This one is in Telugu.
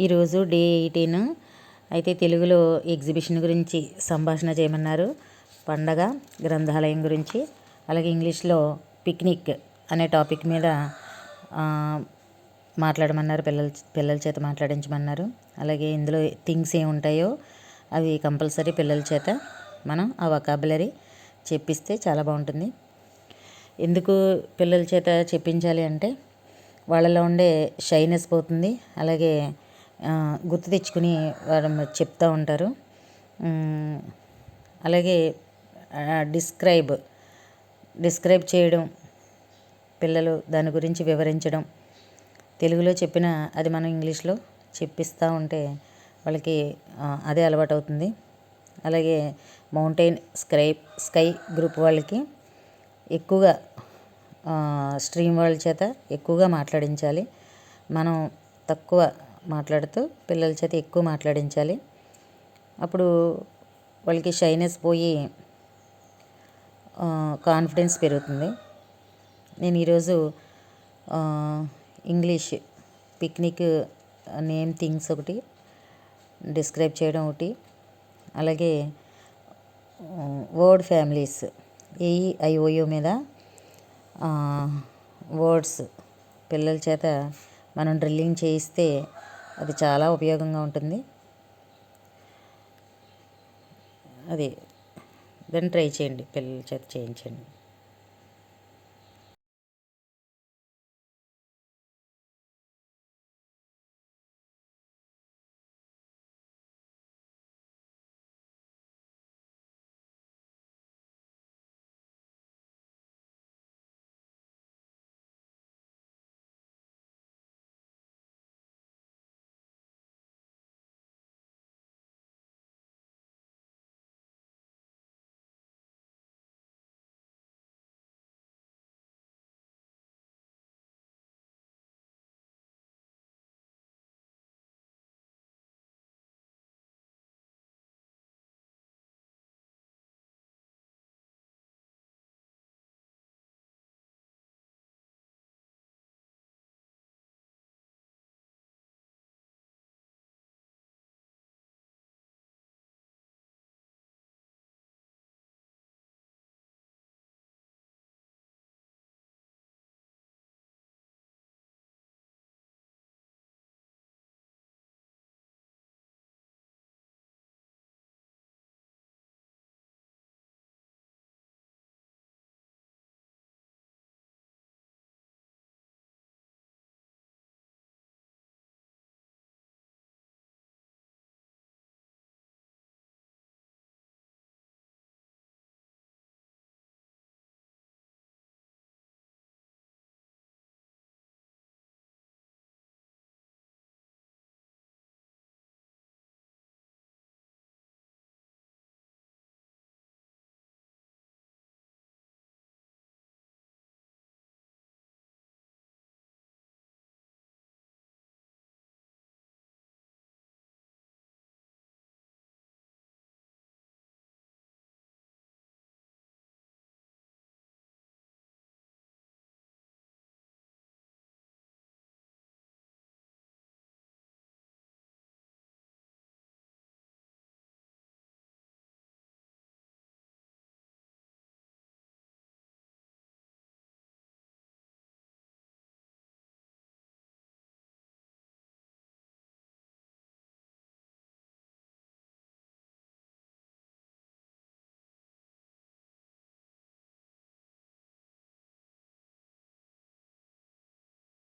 ఈరోజు డే 18 అయితే తెలుగులో ఎగ్జిబిషన్ గురించి సంభాషణ చేయమన్నారు. పండగ గ్రంథాలయం గురించి, అలాగే ఇంగ్లీష్లో పిక్నిక్ అనే టాపిక్ మీద మాట్లాడమన్నారు. పిల్లల చేత మాట్లాడించమన్నారు. అలాగే ఇందులో థింగ్స్ ఏమి ఉంటాయో అవి కంపల్సరీ పిల్లల చేత మనం ఆ వొకాబులరీ చెప్పిస్తే చాలా బాగుంటుంది. ఎందుకు పిల్లల చేత చెప్పించాలి అంటే వాళ్ళలో ఉండే షైనెస్ పోతుంది. అలాగే గుర్తు తెచ్చుకుని వారు చెప్తూ ఉంటారు. అలాగే డిస్క్రైబ్ చేయడం, పిల్లలు దాని గురించి వివరించడం, తెలుగులో చెప్పిన అది మనం ఇంగ్లీష్లో చెప్పిస్తూ ఉంటే వాళ్ళకి అదే అలవాటు అవుతుంది. అలాగే మౌంటైన్ స్కై గ్రూప్ వాళ్ళకి ఎక్కువగా స్ట్రీమ్ వాళ్ళ చేత ఎక్కువగా మాట్లాడించాలి. మనం తక్కువ మాట్లాడుతూ పిల్లల చేత ఎక్కువ మాట్లాడించాలి. అప్పుడు వాళ్ళకి షైనెస్ పోయి కాన్ఫిడెన్స్ పెరుగుతుంది. నేను ఈరోజు ఇంగ్లీష్ పిక్నిక్ నేమ్ థింగ్స్ ఒకటి, డిస్క్రైబ్ చేయడం ఒకటి, అలాగే వర్డ్ ఫ్యామిలీస్ AEIOU మీద వర్డ్స్ పిల్లల చేత మనం డ్రిల్లింగ్ చేయిస్తే అది చాలా ఉపయోగంగా ఉంటుంది. అది దాన్ని ట్రై చేయండి, పిల్లల చేత చేయించండి.